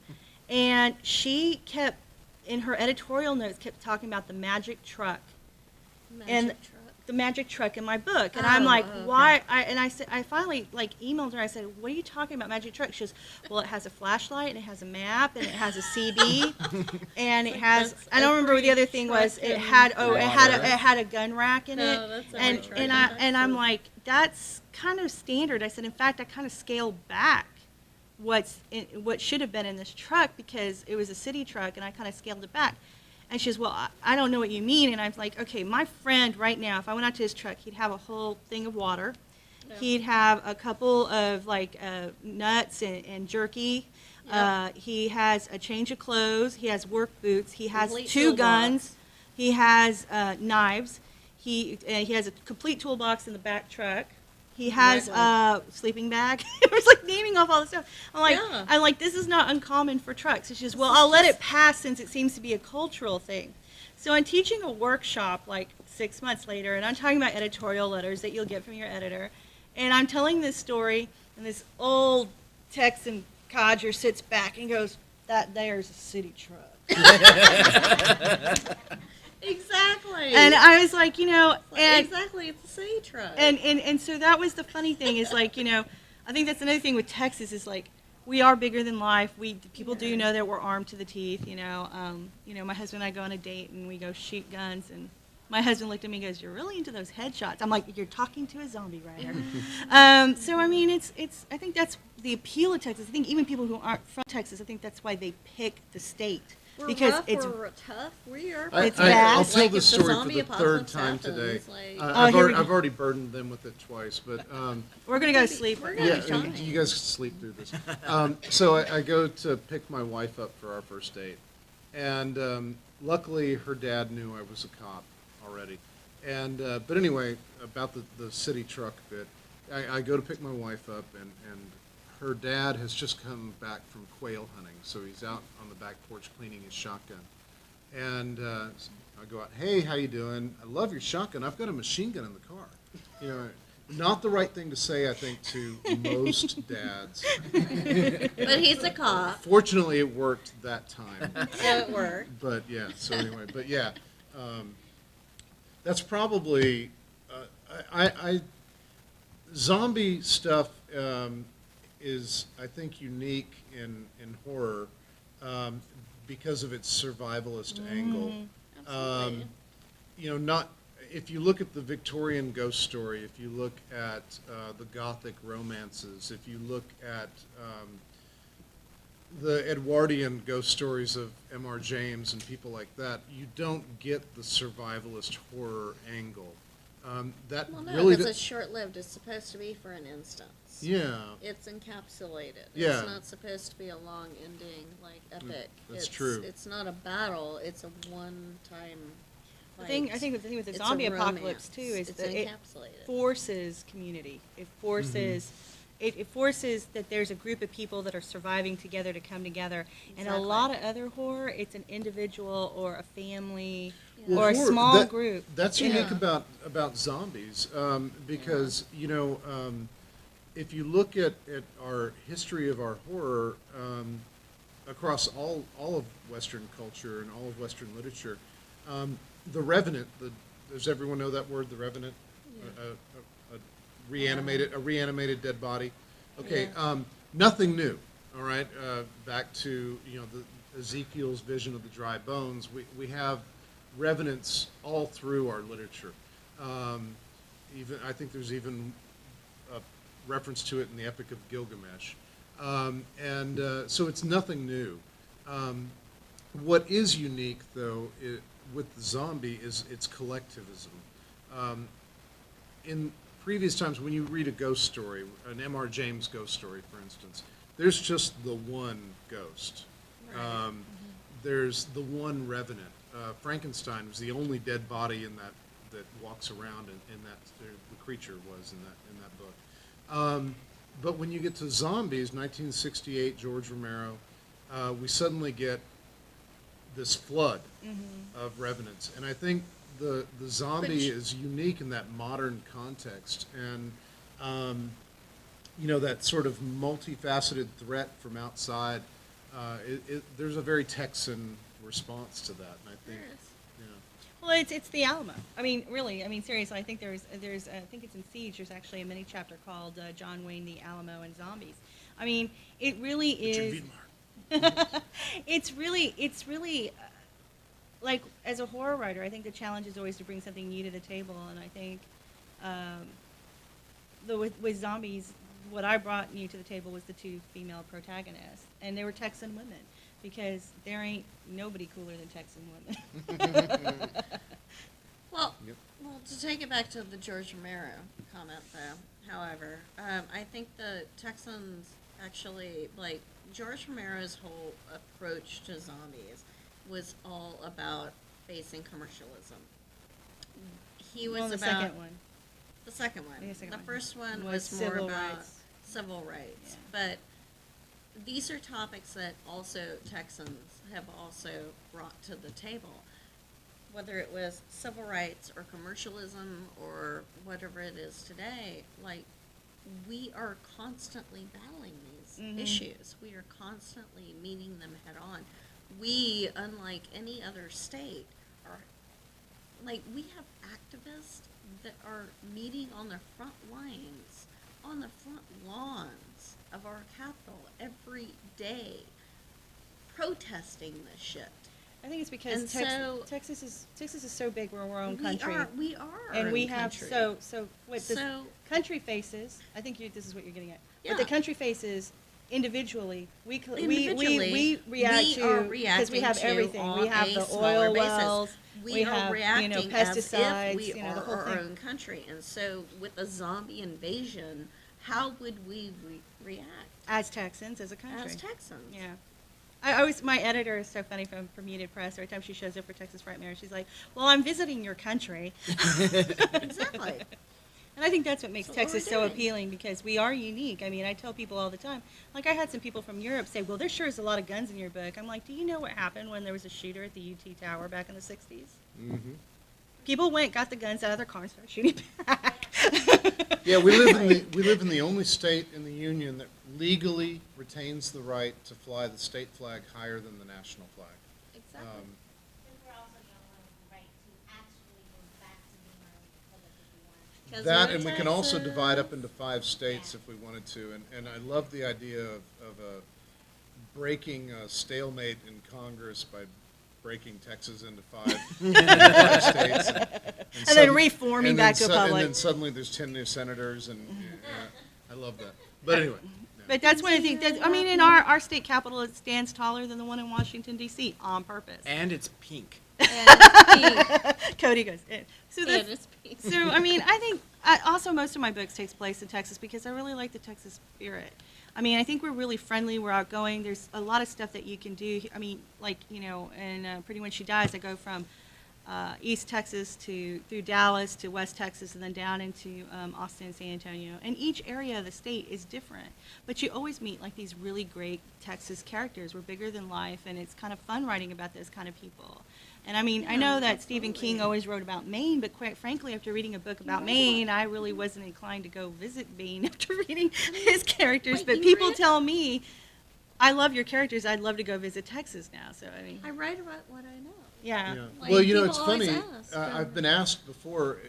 And she kept, in her editorial notes, kept talking about the magic truck. Magic and truck. the magic truck in my book, and I'm like, okay. why? I finally like emailed her. I said, what are you talking about, magic truck? She goes, well, it has a flashlight, and it has a map, and it has a CD, and it has. That's I don't remember what the other every thing was. truck It in had Water. it had a gun rack in No, it, that's every and truck and in I'm Texas. like, that's kind of standard. I said, in fact, I kind of scaled back what should have been in this truck because it was a city truck, and I kind of scaled it back. And she goes, well, I don't know what you mean. And I'm like, okay, my friend right now, if I went out to his truck, he'd have a whole thing of water. Yeah. He'd have a couple of like nuts and jerky. Yep. He has a change of clothes. He has work boots. He has Complete 2 toolbox. guns. He has knives. He has a complete toolbox in the back truck. He has a sleeping bag. It was like naming off all the stuff. Yeah. I'm like, this is not uncommon for trucks. It's just, well, This is I'll let just- it pass since it seems to be a cultural thing. So I'm teaching a workshop like 6 months later, and I'm talking about editorial letters that you'll get from your editor. And I'm telling this story, and this old Texan codger sits back and goes, that there's a city truck. Exactly. And I was like, and exactly, it's a city truck. And so that was the funny thing is like, I think that's another thing with Texas is like, we are bigger than life. People do know that we're armed to the teeth, my husband and I go on a date and we go shoot guns, and my husband looked at me and goes, you're really into those headshots. I'm like, you're talking to a zombie writer. So I mean, it's I think that's the appeal of Texas. I think even people who aren't from Texas, I think that's why they pick the state. we're because rough, it's we're tough. We are. It's tough. fast. I'll tell Like, this if the story for zombie the 3rd apocalypse time happens, today. like- I've already burdened them with it twice, but we're gonna go to sleep. We're right gonna now. yeah, be and fine. you guys can sleep through this. So I go to pick my wife up for our first date, and luckily her dad knew I was a cop already. And but anyway, about the city truck bit, I go to pick my wife up, and her dad has just come back from quail hunting, so he's out on the back porch cleaning his shotgun. And I go out, hey, how you doing? I love your shotgun. I've got a machine gun in the car. Not the right thing to say, I think, to most dads. But he's a cop, Fortunately, it worked that time. so it worked. But yeah, so anyway, that's probably I zombie stuff is, I think, unique in horror because of its survivalist angle. Absolutely. Not if you look at the Victorian ghost story, if you look at the Gothic romances, if you look at the Edwardian ghost stories of M.R. James and people like that, you don't get the survivalist horror angle. That Well, no, really, because it's short-lived. It's supposed to be for an instance. yeah, It's encapsulated. Yeah. It's not supposed to be a long ending, like epic. that's it's, true. It's not a battle. It's a one-time I fight. think the thing with the It's a zombie apocalypse romance. too is it's that it encapsulated. forces community. It forces it forces that there's a group of people that are surviving together to come together. And a Exactly. lot of other horror, it's an individual or a family Yeah. or a horror- small group. That's Yeah. unique about zombies because if you look at our history of our horror across all of Western culture and all of Western literature, the Revenant. Does everyone know that word, the Revenant? A reanimated dead body. Okay, nothing new. All right, back to the Ezekiel's vision of the dry bones. We have revenants all through our literature. Even I think there's even a reference to it in the Epic of Gilgamesh, so it's nothing new. What is unique, though, with the zombie is its collectivism. In previous times, when you read a ghost story, an M.R. James ghost story, for instance, there's just the one ghost. There's the one revenant. Frankenstein was the only dead body in that walks around, in that the creature was in that book. But when you get to zombies, 1968, George Romero, we suddenly get this flood of revenants, and I think the zombie is unique in that modern context, and that sort of multifaceted threat from outside. There's a very Texan response to that, and I think, There is. Well, it's the Alamo. I mean, really. I mean, seriously. I think there's I think it's in Siege. There's actually a mini chapter called John Wayne, the Alamo, and Zombies. I mean, it really is. It's really like as a horror writer, I think the challenge is always to bring something new to the table, and I think with zombies, what I brought new to the table was the two female protagonists, and they were Texan women, because there ain't nobody cooler than Texan women. Well, Yep. well, to take it back to the George Romero comment, though, however, I think the Texans actually, like, George Romero's whole approach to zombies was all about facing commercialism. He was Well, the about second one. the second one. The second The one first one was was more civil about rights. civil rights, Yeah. but these are topics that also Texans have also brought to the table. Whether it was civil rights or commercialism or whatever it is today, like, we are constantly battling these Mhm. issues. We are constantly meeting them head on. We, unlike any other state, are, like, we have activists that are meeting on the front lines, on the front lawns of our capital every day, protesting this shit. I think it's because And so- Texas is so big. We're our own country, We are. and our we own have country. so what the So- country faces. I think this is what you're getting at. Yeah. What the country faces individually, we Individually, react we to are because we have reacting to everything. on We have a the smaller oil basis. wells. We are have reacting pesticides. as if we the are whole our thing. own country. And so, with a zombie invasion, how would we react As Texans, as a country. as Texans? Yeah. I always, my editor is so funny from Bermuda Press. Every time she shows up for Texas Frightmare, she's like, "Well, I'm visiting your country." Exactly. And I think that's what makes That's what Texas we're so doing. appealing, because we are unique. I mean, I tell people all the time, like, I had some people from Europe say, "Well, there sure is a lot of guns in your book." I'm like, "Do you know what happened when there was a shooter at the UT Tower back in the 60s? Mm-hmm. People went, got the guns out of their car and started shooting back." Yeah, we live in the only state in the union that legally retains the right to fly the state flag higher than the national flag. Exactly. Because we're also the only ones with the right to actually go back to being our own republic if we want. 'Cause That, we're and we can also Texas. divide up into 5 states Yeah. if we wanted to, and I love the idea of breaking a stalemate in Congress by breaking Texas into 5 states. And then reforming back to a And public. then suddenly there's 10 new senators, and I love that. But anyway. yeah. But that's one of the things. I mean, in our state capital, it stands taller than the one in Washington, D.C. on purpose. And it's pink. And it's Cody goes, "Eh." So pink. that's, And it's pink. so, I mean, I think also most of my books takes place in Texas because I really like the Texas spirit. I mean, I think we're really friendly. We're outgoing. There's a lot of stuff that you can do. I mean, like, you know, in Pretty When She Dies, I go from East Texas through Dallas to West Texas and then down into Austin and San Antonio. And each area of the state is different. But you always meet like these really great Texas characters. We're bigger than life, and it's kind of fun writing about those kind of people. And I mean, I know Yeah, that Stephen King absolutely. always wrote about Maine, but quite frankly, after reading a book about Maine, I really wasn't inclined to go visit Maine after reading his characters. Wait, But you people read- tell me, I love your characters. I'd love to go visit Texas now. So, I mean, I write about what I know. yeah. Yeah. Like, Well, you know, people it's always funny. ask, I've been asked before.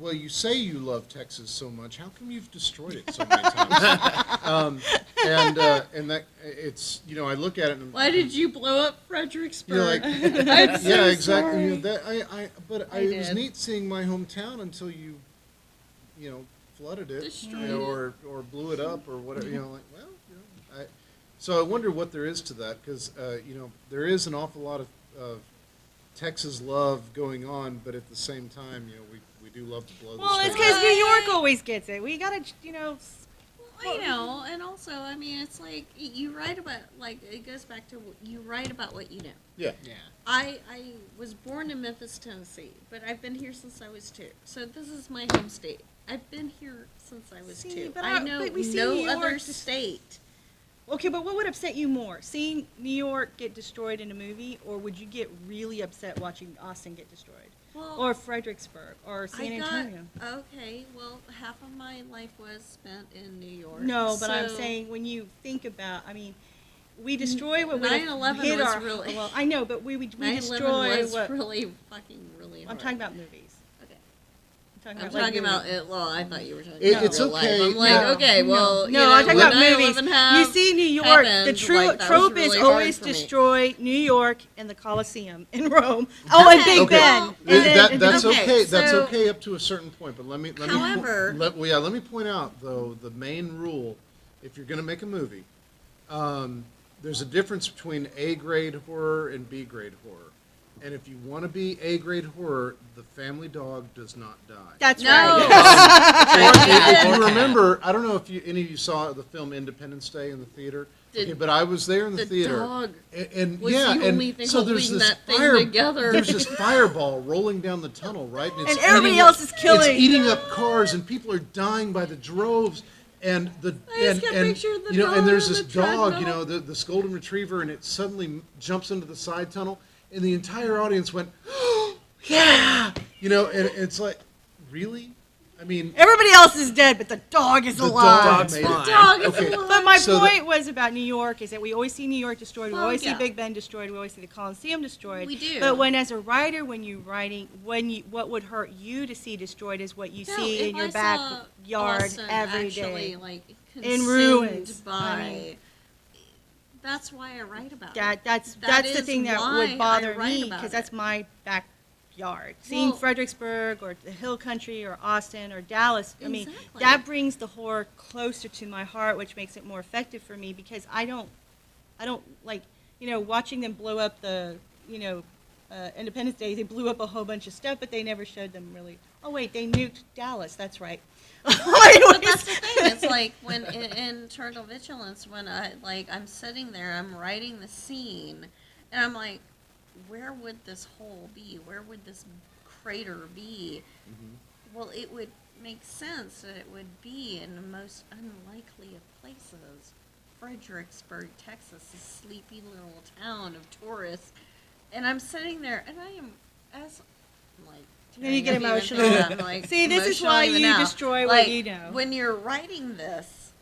Well, you say you love Texas so much. How come you've destroyed it so many times? And that it's, you know, I look at it and Why did you blow up Fredericksburg? you're like, I'm so yeah, exactly. sorry. You know, but I it was did. neat seeing my hometown until you flooded it, Destroyed or blew it up or whatever. You know, like, well, you know, so I wonder what there is to that, because there is an awful lot of Texas love going on, but at the same time, we do love to blow Well, the it's state because up. New York always gets it. We gotta, Well, you know, and also, I mean, it's like you write about, like, it goes back to you write about what you know. Yeah. Yeah. I was born in Memphis, Tennessee, but I've been here since I was 2. So this is my home state. I've been here since I was See, 2. but I I- know but we see no New other York- state. Okay, but what would upset you more? Seeing New York get destroyed in a movie, or would you get really upset watching Austin get destroyed? Well, Or Fredericksburg, or San Antonio? Okay, well, half of my life was spent in New York. No, but I'm so- saying when you think about, I mean, we destroy what we 9/11 hit was our really- well. I know, but we 9/11 destroy was what really fucking really I'm hard. talking about movies. Okay. I'm I'm like, talking about movies. it. Well, I thought you were talking It- about it's real okay, life. I'm like, yeah. okay, well, no, you know, I'm talking what about movies. 9/11 You see New York. The happened, true like, that was trope really is hard always for me. destroy New York and the Colosseum in Rome. Oh, and Big Okay. Ben. Well, And then- That's Okay, okay. That's so- okay up to a certain point. But let me However- let me point out though the main rule: if you're going to make a movie, there's a difference between A grade horror and B grade horror. And if you want to be A grade horror, the family dog does not die. That's No. right. If you remember, I don't know if any of you saw the film Independence Day in the theater. Did Okay, but I was there in the the theater. dog And was yeah, the only and thing so there's holding this that thing fire, together. There's this fireball rolling down the tunnel, right? And everybody eating else up- is killing. It's eating up cars, and people are dying by the droves. And the I just and, kept and picturing the you know, dog and there's on this the dog, you treadmill. know, this golden retriever, and it suddenly jumps into the side tunnel, and the entire audience went, yeah, you know, and it's like, really? I mean, Everybody else is dead, but the dog is the alive. dog Dog's made fine. it. Dog is Okay. alive. But my So point was about New York is that we always see New York destroyed. We Well, always see yeah. Big Ben destroyed. We always see the Coliseum destroyed. We do. But when, as a writer, what would hurt you to see destroyed is what you No, see if in your I saw backyard Austin every actually, day. like, In consumed ruins. by. I mean- That's why I write about it. That's That the is thing that why would bother I write me about because it. that's my backyard. Seeing Well- Fredericksburg or the Hill Country or Austin or Dallas, I mean, Exactly. that brings the horror closer to my heart, which makes it more effective for me because I don't like, watching them blow up the, Independence Day. They blew up a whole bunch of stuff, but they never showed them really. Oh wait, they nuked Dallas. That's right. But that's the thing. It's like when in Turtle Vigilance, when I'm sitting there, I'm writing the scene, and I'm like, where would this hole be? Where would this crater be? Well, it would make sense that it would be in the most unlikely of places. Fredericksburg, Texas, a sleepy little town of tourists. And I'm sitting there, and I am, I'm like, Then you get tearing up even emotional. thinking about it. I'm, like, See, this is emotional why even you now. destroy what Like, you know. When you're writing this,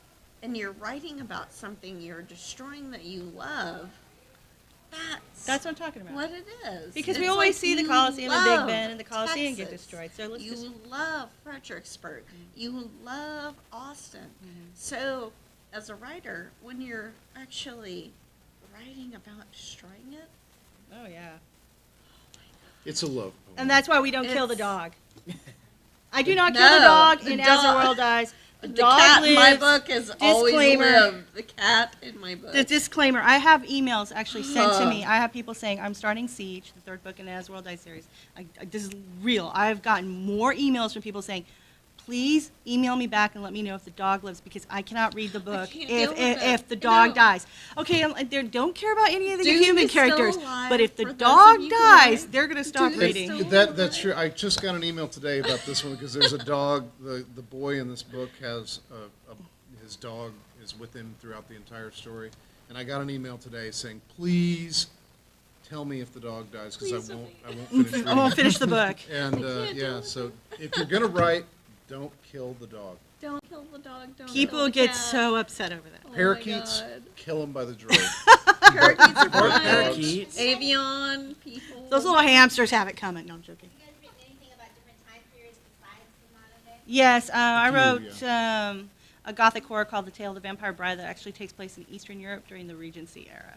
and you're writing about something you're destroying that you love, That's what I'm talking about. what it is. Because we It's always like see the you Coliseum and Big love Ben and the Coliseum get Texas. destroyed. So let's You just love Fredericksburg. You love Austin. So, as a writer, when you're actually writing about destroying it, oh yeah. It's a love poem. And that's why we don't kill the It's- dog. I do not kill the No, dog the in As the dog- World Dies. The the dog cat in my lives. book has always Disclaimer. lived. The cat in my book. The disclaimer, I have emails actually sent to me. I have people saying, I'm starting Siege, the third book in the As the World Dies series. This is real. I've gotten more emails from people saying, please email me back and let me know if the dog lives because I cannot read the book can't if, deal with if it. the dog No. dies. Okay, they don't care about any of the Duke human is still characters, alive, but if the for those dog of you who dies, are- they're going to stop Duke is reading. still- That's true. I just got an email today about this one because there's a dog. The boy in this book has his dog is with him throughout the entire story, and I got an email today saying, "Please tell me if the dog dies because Please I tell won't me." finish reading." I won't it." finish the book. And can't yeah, do so if you're gonna write, don't kill the dog. Don't kill the dog. Don't People kill the get cat. so upset over that. Oh my Parakeets, God. kill them by the drove. Parakeets are Bark fine. dogs. Parakeets. Avian people. Those little hamsters have it coming. No, I'm joking. You guys written anything about different time periods besides the modern day? Yes, I few, wrote a gothic horror called The Tale of the Vampire Bride that actually takes place in Eastern Europe during the Regency era.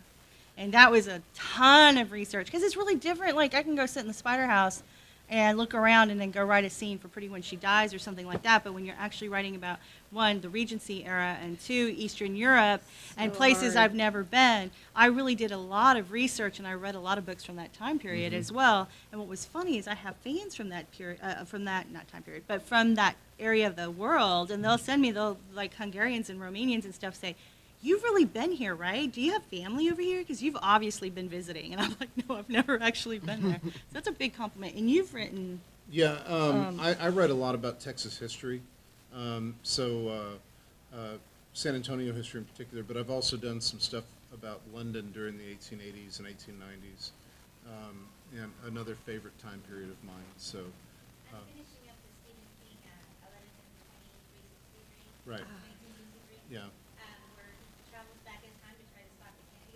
And that was a ton of research because it's really different. Like, I can go sit in the spider house and look around and then go write a scene for Pretty When She Dies or something like that. But when you're actually writing about, one, the Regency era, and two, Eastern Europe, and So places hard. I've never been, I really did a lot of research, and I read a lot of books from that time period as well. And what was funny is I have fans from that period, from that, not time period, but from that area of the world, and they'll send me, like Hungarians and Romanians and stuff, say, you've really been here, right? Do you have family over here? Because you've obviously been visiting. And I'm like, no, I've never actually been there. So that's a big compliment. And you've written, Yeah, I read a lot about Texas history, San Antonio history in particular, but I've also done some stuff about London during the 1880s and 1890s, and another favorite time period of mine. So, I'm finishing up the Stephen King, 11/23/63, right, 1963, yeah. where he travels back in time to try to stop the Kennedy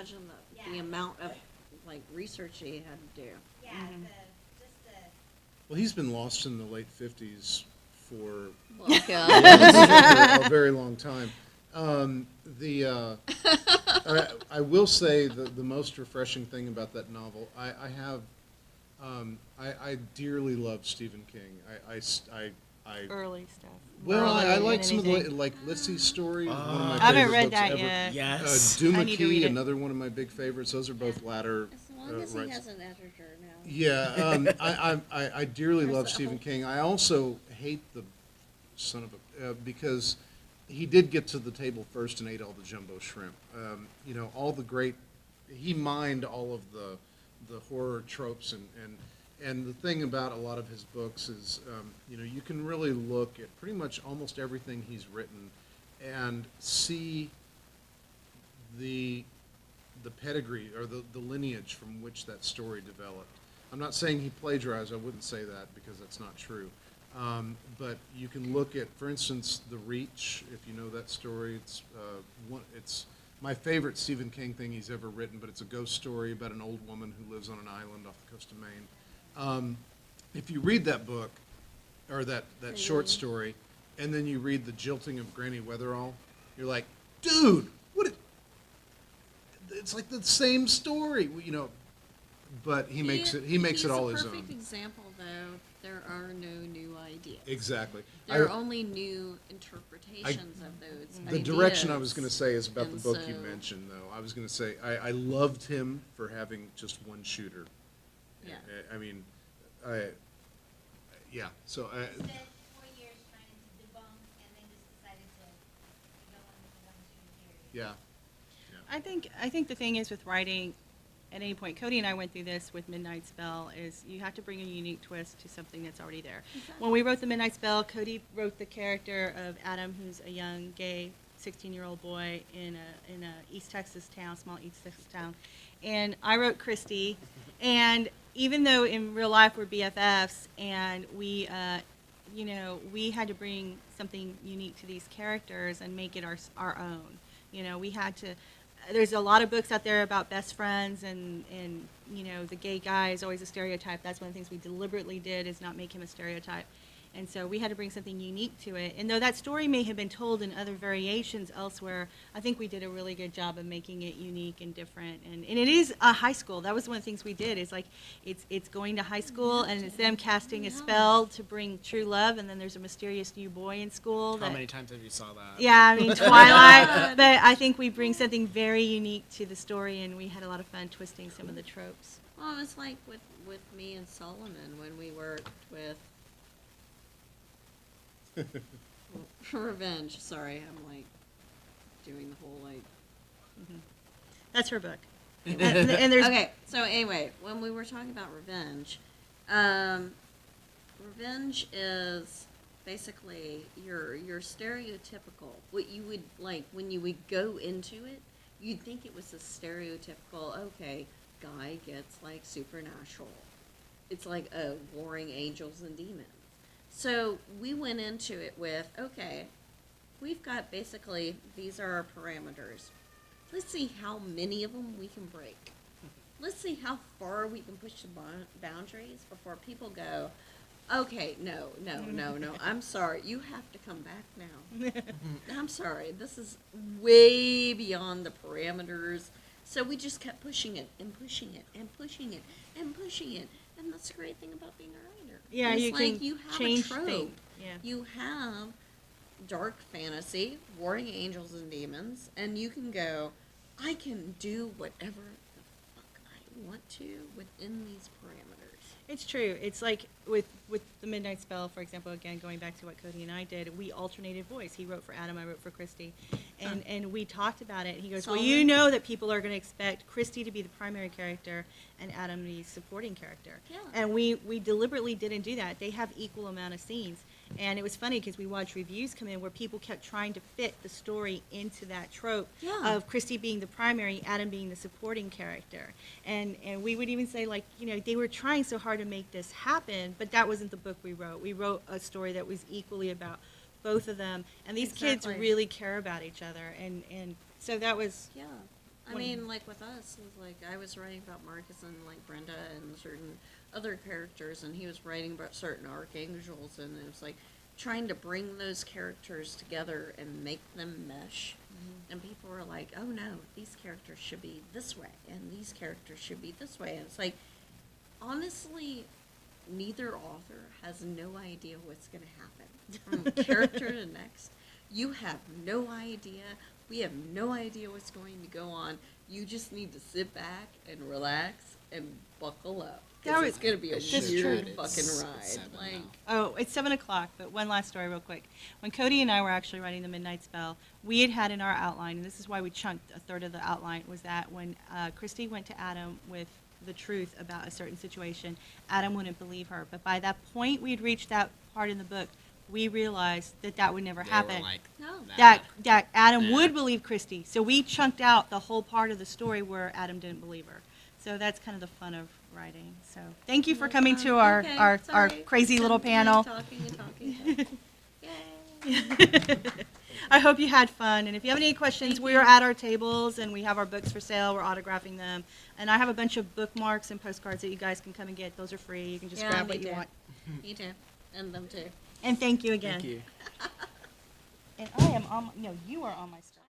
imagine the Yeah. amount of like research he had to do. Yeah, Mm-hmm. just the Well, he's been lost in the late 50s for Well, God. a very long time. I will say the most refreshing thing about that novel, I dearly love Stephen King. Early stuff. Well, I Earlier like than some of the, anything. like Lissy's Story, is one of my I haven't favorite read books that ever. yet. Yes. I need to read Doomy, it. another one of my big favorites. Those are both latter. As long as he rights. has an editor now. Yeah, I dearly There's love that Stephen whole- King. I also hate the son of a because he did get to the table first and ate all the jumbo shrimp. You know, all the great. He mined all of the horror tropes and the thing about a lot of his books is you know, you can really look at pretty much almost everything he's written and see the pedigree or the lineage from which that story developed. I'm not saying he plagiarized, I wouldn't say that because that's not true. But you can look at, for instance, The Reach, if you know that story. It's my favorite Stephen King thing he's ever written, but it's a ghost story about an old woman who lives on an island off the coast of Maine. If you read that book, or that short story, and then you read The Jilting of Granny Weatherall, you're like, dude, it's like the same story, you know, but he makes it all his He's a perfect own. example, though. There are no new ideas. Exactly. There are only new interpretations of those The ideas. direction I was going to say is about the And book you so- mentioned, though. I was going to say I loved him for having just one shooter. Yeah. I mean, yeah. So spent 4 years trying to debunk and then just decided to go on with the one shooting theory. yeah. I think the thing is with writing, at any point, Kody and I went through this with Midnight Spell, is you have to bring a unique twist to something that's already there. When we wrote the Midnight Spell, Kody wrote the character of Adam, who's a young gay 16-year-old boy in a East Texas town, small East Texas town, and I wrote Christy. And even though in real life we're BFFs, and we, you know, we had to bring something unique to these characters and make it our own. You know, we had to. There's a lot of books out there about best friends, and you know, the gay guy is always a stereotype. That's one of the things we deliberately did, is not make him a stereotype. And so we had to bring something unique to it. And though that story may have been told in other variations elsewhere, I think we did a really good job of making it unique and different. And it is a high school. That was one of the things we did, is like it's going to high school, and it's them casting a spell to bring true love, and then there's a mysterious new boy in school. How that- many times have you saw that? Yeah, I mean, Twilight. But I think we bring something very unique to the story, and we had a lot of fun twisting some of the tropes. Well, it's like with me and Solomon when we worked with Revenge. Sorry, I'm like doing the whole like. That's her book. And there's Okay, so anyway, when we were talking about Revenge, Revenge is basically your stereotypical, what you would like when you would go into it, you'd think it was a stereotypical, okay, guy gets like supernatural. It's like warring angels and demons. So we went into it with, okay, we've got basically, these are our parameters. Let's see how many of them we can break. Let's see how far we can push the boundaries before people go, okay, no, I'm sorry, you have to come back now. I'm sorry, this is way beyond the parameters. So we just kept pushing it and pushing it and pushing it and pushing it. And that's the great thing about being a writer. Yeah, it's you like can you have change a trope. things. Yeah. You have dark fantasy, warring angels and demons, and you can go, I can do whatever the fuck I want to within these parameters. It's true. It's like with the Midnight Spell, for example, again, going back to what Kody and I did, we alternated voice. He wrote for Adam, I wrote for Christy. And we talked about it. He goes, well, you know that people are going to expect Christy to be the primary character and Adam the supporting character. Yeah. And we deliberately didn't do that. They have equal amount of scenes. And it was funny because we watched reviews come in where people kept trying to fit the story into that trope of Christy being the primary, Adam being the supporting character. And we would even say, like, you know, they were trying so hard to make this happen, but that wasn't the book we wrote. We wrote a story that was equally about both of them. And these kids Exactly. really care about each other. And so that was, Yeah. I mean, like with us, it was like I was writing about Marcus and like Brenda and certain other characters, and he was writing about certain archangels, and it was like trying to bring those characters together and make them mesh. And people were like, "Oh no, these characters should be this way, and these characters should be this way." And it's like, honestly, neither author has no idea what's going to happen from character to next. You have no idea. We have no idea what's going to go on. You just need to sit back and relax and buckle up. That Because was- it's going to be a That's weird true. fucking It's ride. 7 Like, now. Oh, it's 7:00, but one last story real quick. When Kody and I were actually writing The Midnight Spell, we had in our outline, and this is why we chunked a third of the outline, was that when Christy went to Adam with the truth about a certain situation, Adam wouldn't believe her. But by that point, we'd reached that part in the book, we realized that that would never They happen. were like, no. that Adam Yeah. would believe Christy. So we chunked out the whole part of the story where Adam didn't believe her. So that's kind of the fun of writing. So thank you for coming to our, Okay, our sorry. crazy little I'm panel. Talking and talking. Yay. I hope you had fun. And if you have any questions, we are at our tables and we have our books for sale. We're autographing them. And I have a bunch of bookmarks and postcards that you guys can come and get. Those are free. You can just Yeah, grab me what you too. want. Me too. And them too. And thank you again. Thank you. And I am on, no, you are on my stuff.